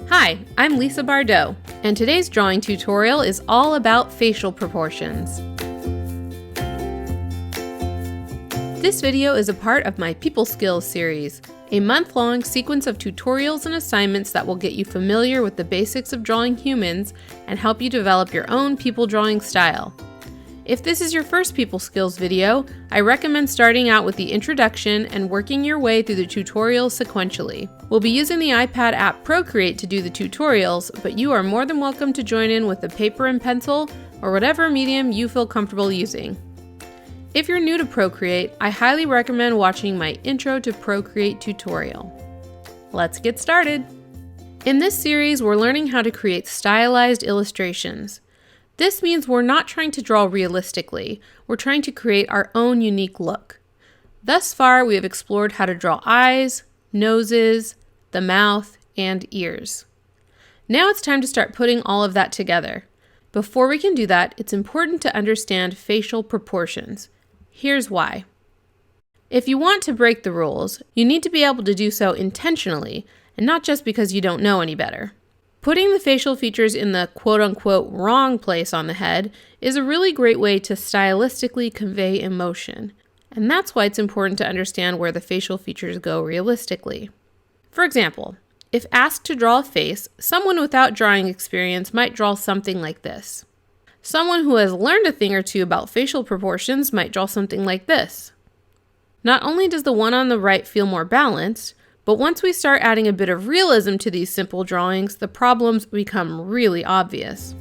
Hi, I'm Lisa Bardot, and today's drawing tutorial is all about facial proportions. This video is a part of my People Skills series, a month-long sequence of tutorials and assignments that will get you familiar with the basics of drawing humans and help you develop your own people drawing style. If this is your first People Skills video, I recommend starting out with the introduction and working your way through the tutorials sequentially. We'll be using the iPad app Procreate to do the tutorials, but you are more than welcome to join in with a paper and pencil or whatever medium you feel comfortable using. If you're new to Procreate, I highly recommend watching my Intro to Procreate tutorial. Let's get started! In this series, we're learning how to create stylized illustrations. This means we're not trying to draw realistically, we're trying to create our own unique look. Thus far, we have explored how to draw eyes, noses, the mouth, and ears. Now it's time to start putting all of that together. Before we can do that, it's important to understand facial proportions. Here's why. If you want to break the rules, you need to be able to do so intentionally, and not just because you don't know any better. Putting the facial features in the quote-unquote wrong place on the head is a really great way to stylistically convey emotion, and that's why it's important to understand where the facial features go realistically. For example, if asked to draw a face, someone without drawing experience might draw something like this. Someone who has learned a thing or two about facial proportions might draw something like this. Not only does the one on the right feel more balanced, but once we start adding a bit of realism to these simple drawings, the problems become really obvious.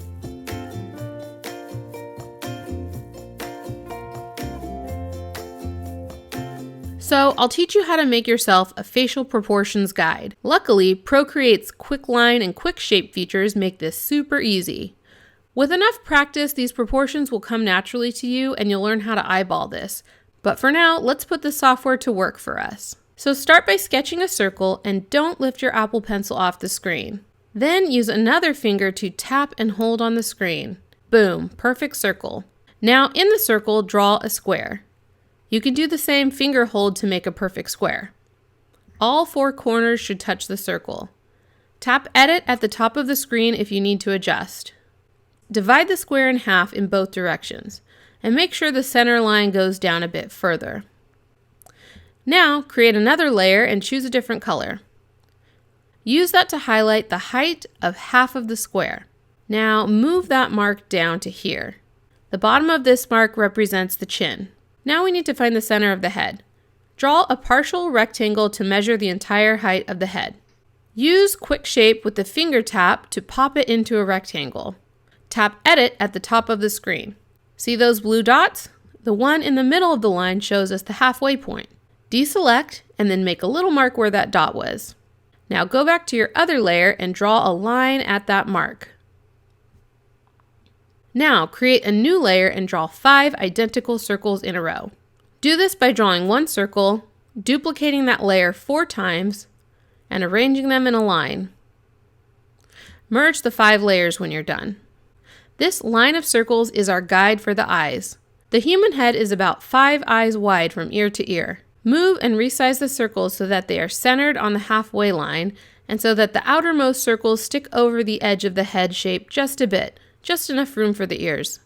So I'll teach you how to make yourself a facial proportions guide. Luckily, Procreate's Quickline and Quickshape features make this super easy. With enough practice, these proportions will come naturally to you and you'll learn how to eyeball this. But for now, let's put the software to work for us. So start by sketching a circle and don't lift your Apple Pencil off the screen. Then use another finger to tap and hold on the screen. Boom, perfect circle. Now in the circle, draw a square. You can do the same finger hold to make a perfect square. All four corners should touch the circle. Tap Edit at the top of the screen if you need to adjust. Divide the square in half in both directions, and make sure the center line goes down a bit further. Now, create another layer and choose a different color. Use that to highlight the height of half of the square. Now, move that mark down to here. The bottom of this mark represents the chin. Now we need to find the center of the head. Draw a partial rectangle to measure the entire height of the head. Use Quickshape with the finger tap to pop it into a rectangle. Tap Edit at the top of the screen. See those blue dots? The one in the middle of the line shows us the halfway point. Deselect and then make a little mark where that dot was. Now go back to your other layer and draw a line at that mark. Now create a new layer and draw 5 identical circles in a row. Do this by drawing one circle, duplicating that layer 4 times, and arranging them in a line. Merge the 5 layers when you're done. This line of circles is our guide for the eyes. The human head is about 5 eyes wide from ear to ear. Move and resize the circles so that they are centered on the halfway line and so that the outermost circles stick over the edge of the head shape just a bit, just enough room for the ears.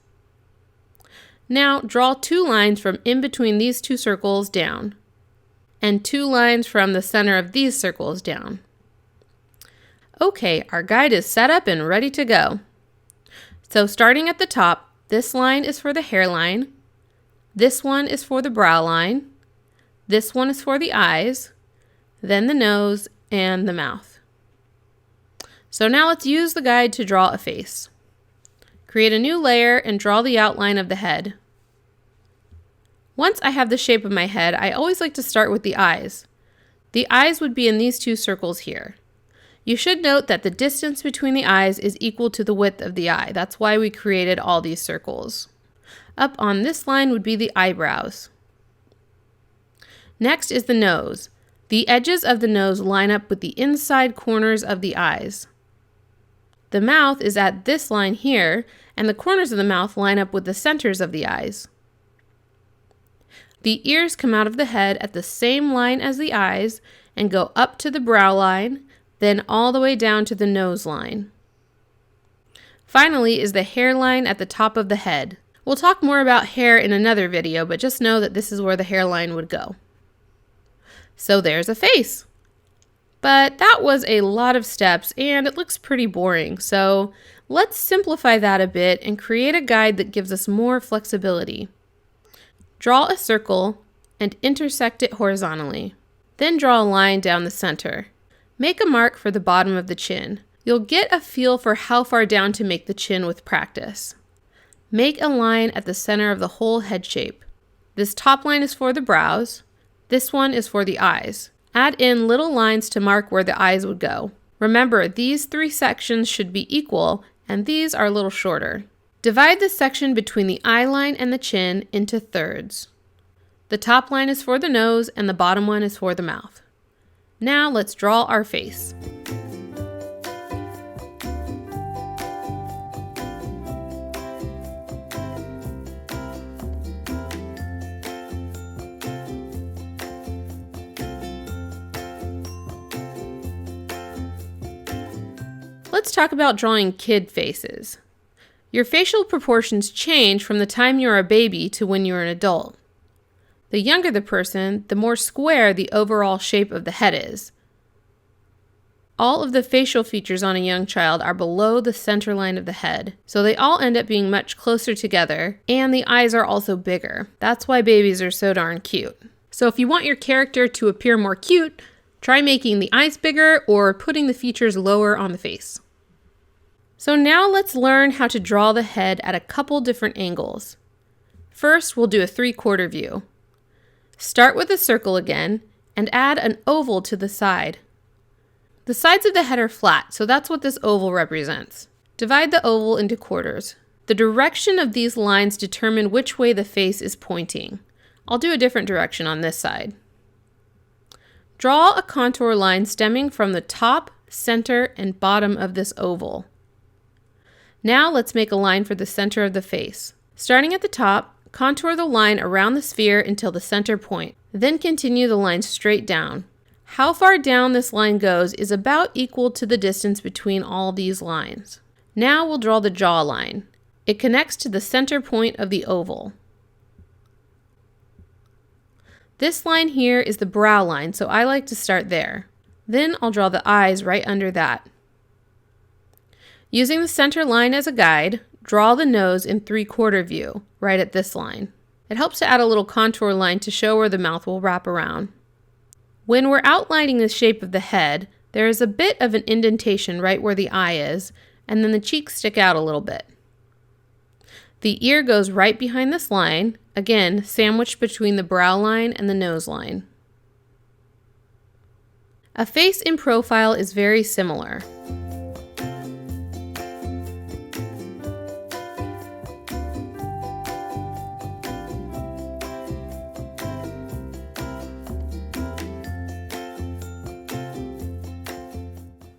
Now draw 2 lines from in between these 2 circles down and 2 lines from the center of these circles down. Okay, our guide is set up and ready to go. So starting at the top, this line is for the hairline, this one is for the brow line, this one is for the eyes, then the nose, and the mouth. So now let's use the guide to draw a face. Create a new layer and draw the outline of the head. Once I have the shape of my head, I always like to start with the eyes. The eyes would be in these 2 circles here. You should note that the distance between the eyes is equal to the width of the eye. That's why we created all these circles. Up on this line would be the eyebrows. Next is the nose. The edges of the nose line up with the inside corners of the eyes. The mouth is at this line here, and the corners of the mouth line up with the centers of the eyes. The ears come out of the head at the same line as the eyes and go up to the brow line, then all the way down to the nose line. Finally is the hairline at the top of the head. We'll talk more about hair in another video, but just know that this is where the hairline would go. So there's a face. But that was a lot of steps and it looks pretty boring. So let's simplify that a bit and create a guide that gives us more flexibility. Draw a circle and intersect it horizontally. Then draw a line down the center. Make a mark for the bottom of the chin. You'll get a feel for how far down to make the chin with practice. Make a line at the center of the whole head shape. This top line is for the brows. This one is for the eyes. Add in little lines to mark where the eyes would go. Remember, these 3 sections should be equal, and these are a little shorter. Divide the section between the eye line and the chin into thirds. The top line is for the nose, and the bottom one is for the mouth. Now let's draw our face. Let's talk about drawing kid faces. Your facial proportions change from the time you're a baby to when you're an adult. The younger the person, the more square the overall shape of the head is. All of the facial features on a young child are below the center line of the head, so they all end up being much closer together, and the eyes are also bigger. That's why babies are so darn cute. So if you want your character to appear more cute, try making the eyes bigger or putting the features lower on the face. So now let's learn how to draw the head at a couple different angles. First, we'll do a 3/4 view. Start with a circle again and add an oval to the side. The sides of the head are flat, so that's what this oval represents. Divide the oval into quarters. The direction of these lines determine which way the face is pointing. I'll do a different direction on this side. Draw a contour line stemming from the top, center, and bottom of this oval. Now let's make a line for the center of the face. Starting at the top, contour the line around the sphere until the center point. Then continue the line straight down. How far down this line goes is about equal to the distance between all these lines. Now we'll draw the jawline. It connects to the center point of the oval. This line here is the brow line, so I like to start there. Then I'll draw the eyes right under that. Using the center line as a guide, draw the nose in 3/4 view, right at this line. It helps to add a little contour line to show where the mouth will wrap around. When we're outlining the shape of the head, there is a bit of an indentation right where the eye is, and then the cheeks stick out a little bit. The ear goes right behind this line, again, sandwiched between the brow line and the nose line. A face in profile is very similar.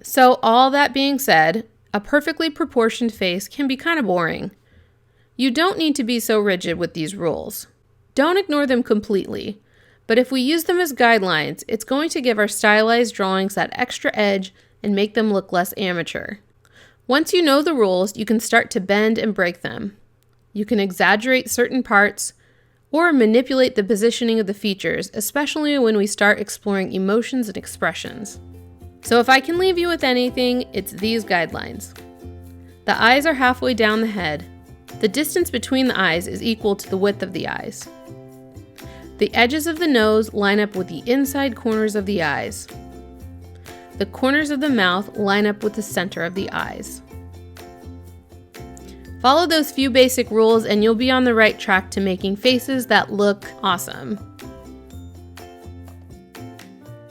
So all that being said, a perfectly proportioned face can be kind of boring. You don't need to be so rigid with these rules. Don't ignore them completely, but if we use them as guidelines, it's going to give our stylized drawings that extra edge and make them look less amateur. Once you know the rules, you can start to bend and break them. You can exaggerate certain parts or manipulate the positioning of the features, especially when we start exploring emotions and expressions. So if I can leave you with anything, it's these guidelines. The eyes are halfway down the head. The distance between the eyes is equal to the width of the eyes. The edges of the nose line up with the inside corners of the eyes. The corners of the mouth line up with the center of the eyes. Follow those few basic rules and you'll be on the right track to making faces that look awesome.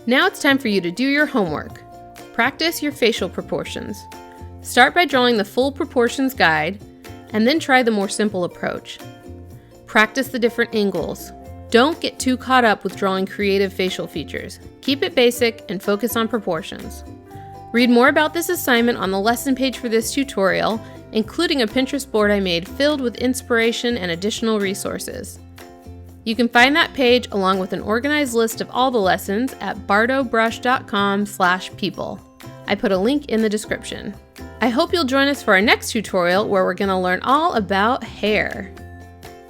Now it's time for you to do your homework. Practice your facial proportions. Start by drawing the full proportions guide, and then try the more simple approach. Practice the different angles. Don't get too caught up with drawing creative facial features. Keep it basic and focus on proportions. Read more about this assignment on the lesson page for this tutorial, including a Pinterest board I made filled with inspiration and additional resources. You can find that page along with an organized list of all the lessons at bardobrush.com/people. I put a link in the description. I hope you'll join us for our next tutorial where we're going to learn all about hair.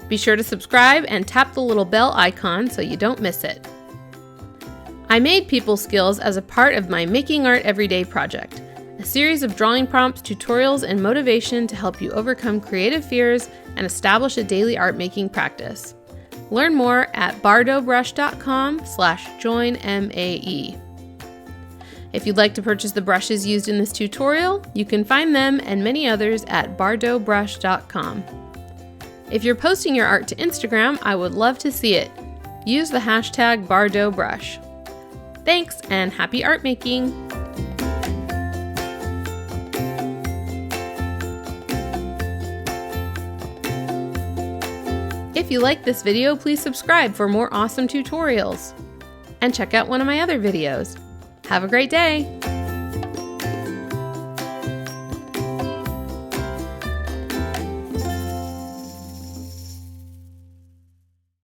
Be sure to subscribe and tap the little bell icon so you don't miss it. I made People Skills as a part of my Making Art Everyday project, a series of drawing prompts, tutorials, and motivation to help you overcome creative fears and establish a daily art making practice. Learn more at bardobrush.com/joinMAE. If you'd like to purchase the brushes used in this tutorial, you can find them and many others at bardobrush.com. If you're posting your art to Instagram, I would love to see it. Use the hashtag #BardotBrush. Thanks and happy art making! If you like this video, please subscribe for more awesome tutorials. And check out one of my other videos. Have a great day!